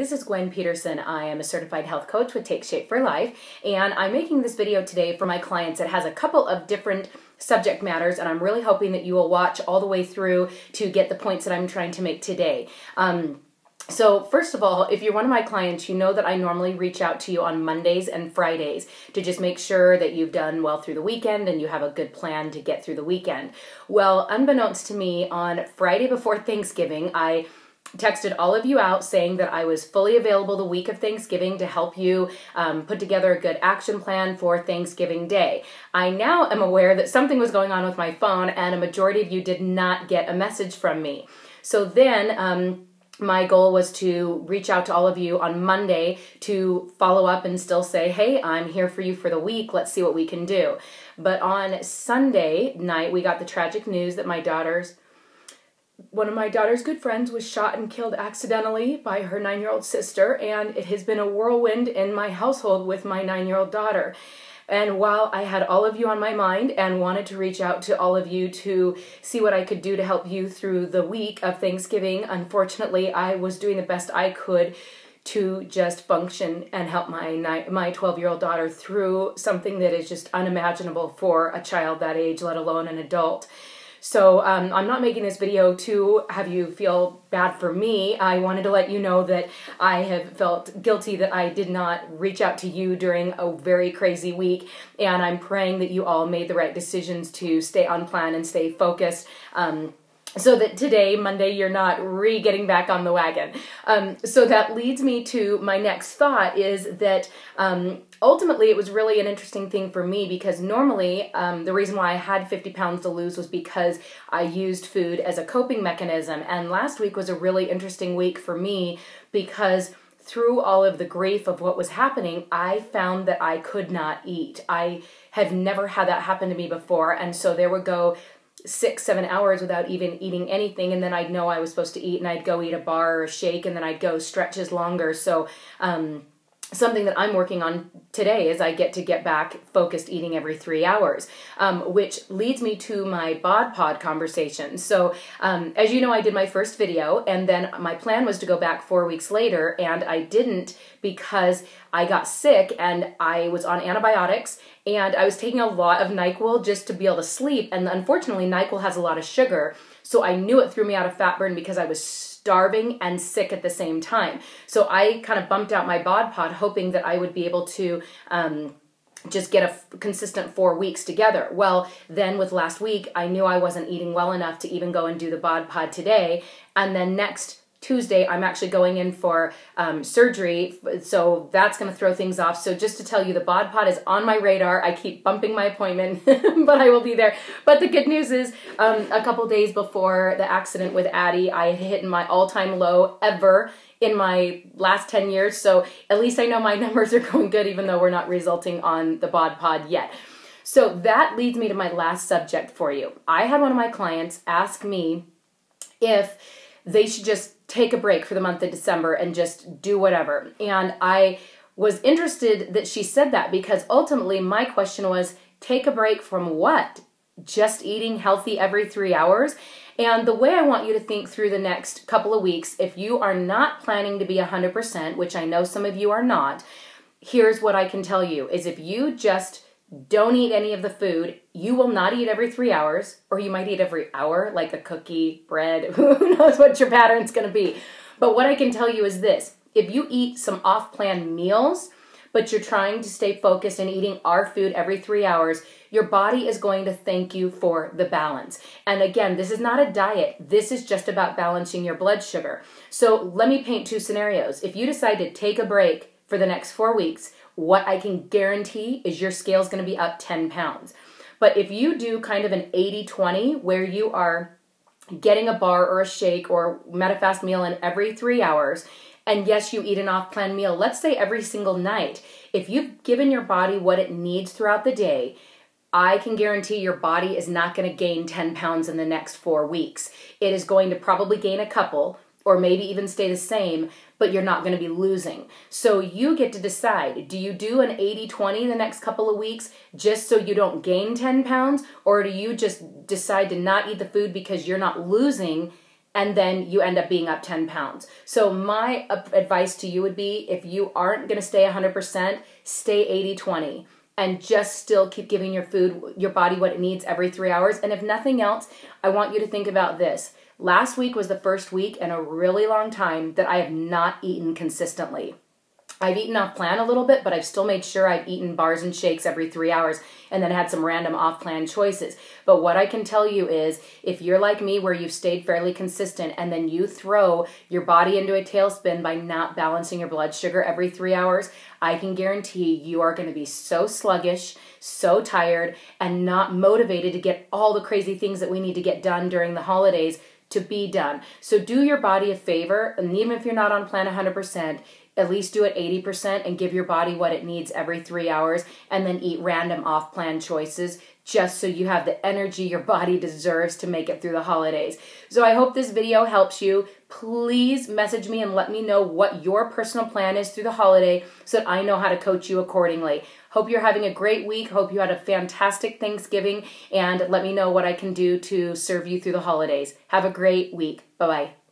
this is Gwen Peterson. I am a certified health coach with Take Shape for Life, and I'm making this video today for my clients. It has a couple of different subject matters, and I'm really hoping that you will watch all the way through to get the points that I'm trying to make today. So first of all, if you're one of my clients, you know that I normally reach out to you on Mondays and Fridays to just make sure that you've done well through the weekend and you have a good plan to get through the weekend. Well, unbeknownst to me, on Friday before Thanksgiving, I texted all of you out saying that I was fully available the week of Thanksgiving to help you put together a good action plan for Thanksgiving Day. I now am aware that something was going on with my phone and a majority of you did not get a message from me. So then my goal was to reach out to all of you on Monday to follow up and still say, hey, I'm here for you for the week. Let's see what we can do. But on Sunday night, we got the tragic news that one of my daughter's good friends was shot and killed accidentally by her 9-year-old sister, and it has been a whirlwind in my household with my 9-year-old daughter. And while I had all of you on my mind and wanted to reach out to all of you to see what I could do to help you through the week of Thanksgiving, unfortunately, I was doing the best I could to just function and help my 12-year-old daughter through something that is just unimaginable for a child that age, let alone an adult. So I'm not making this video to have you feel bad for me. I wanted to let you know that I have felt guilty that I did not reach out to you during a very crazy week, and I'm praying that you all made the right decisions to stay on plan and stay focused. So that today, Monday, you're not getting back on the wagon. So that leads me to my next thought is that ultimately it was really an interesting thing for me because normally the reason why I had 50 pounds to lose was because I used food as a coping mechanism. And last week was a really interesting week for me because through all of the grief of what was happening, I found that I could not eat. I have never had that happen to me before. And so there would go 6-7 hours without even eating anything, and then I'd know I was supposed to eat, and I'd go eat a bar or a shake, and then I'd go stretches longer. So something that I'm working on today is I get to get back focused eating every 3 hours, which leads me to my bod pod conversation. So as you know, I did my first video, and then my plan was to go back 4 weeks later, and I didn't because I got sick and I was on antibiotics and I was taking a lot of NyQuil just to be able to sleep. And unfortunately, NyQuil has a lot of sugar. So I knew it threw me out of fat burn because I was starving and sick at the same time. So I kind of bumped out my bod pod hoping that I would be able to just get a consistent 4 weeks together. Well, then with last week, I knew I wasn't eating well enough to even go and do the bod pod today. And then next Tuesday, I'm actually going in for surgery, so that's going to throw things off. So just to tell you, the bod pod is on my radar. I keep bumping my appointment, but I will be there. But the good news is, a couple days before the accident with Addie, I had hit my all-time low ever in my last 10 years. So at least I know my numbers are going good, even though we're not resulting on the bod pod yet. So that leads me to my last subject for you. I had one of my clients ask me if they should just take a break for the month of December and just do whatever. And I was interested that she said that because ultimately my question was, take a break from what? Just eating healthy every 3 hours? And the way I want you to think through the next couple of weeks, if you are not planning to be 100%, which I know some of you are not, here's what I can tell you, is if you just don't eat any of the food, you will not eat every 3 hours, or you might eat every hour, like a cookie, bread, who knows what your pattern's going to be. But what I can tell you is this, if you eat some off-plan meals, but you're trying to stay focused and eating our food every 3 hours, your body is going to thank you for the balance. And again, this is not a diet. This is just about balancing your blood sugar. So let me paint two scenarios. If you decide to take a break for the next 4 weeks, what I can guarantee is your scale is going to be up 10 pounds. But if you do kind of an 80-20 where you are getting a bar or a shake or MetaFast meal in every 3 hours, and yes, you eat an off-plan meal, let's say every single night, if you've given your body what it needs throughout the day, I can guarantee your body is not going to gain 10 pounds in the next 4 weeks. It is going to probably gain a couple, or maybe even stay the same, but you're not going to be losing. So you get to decide, do you do an 80-20 the next couple of weeks just so you don't gain 10 pounds? Or do you just decide to not eat the food because you're not losing and then you end up being up 10 pounds. So my advice to you would be, if you aren't going to stay 100%, stay 80-20 and just still keep giving your body what it needs every 3 hours. And if nothing else, I want you to think about this. Last week was the first week in a really long time that I have not eaten consistently. I've eaten off plan a little bit, but I've still made sure I've eaten bars and shakes every 3 hours and then had some random off plan choices. But what I can tell you is, if you're like me where you've stayed fairly consistent and then you throw your body into a tailspin by not balancing your blood sugar every 3 hours, I can guarantee you are going to be so sluggish, so tired, and not motivated to get all the crazy things that we need to get done during the holidays to be done. So do your body a favor, and even if you're not on plan 100%, at least do it 80% and give your body what it needs every 3 hours, and then eat random off-plan choices just so you have the energy your body deserves to make it through the holidays. So I hope this video helps you. Please message me and let me know what your personal plan is through the holiday so that I know how to coach you accordingly. Hope you're having a great week. Hope you had a fantastic Thanksgiving, and let me know what I can do to serve you through the holidays. Have a great week. Bye-bye.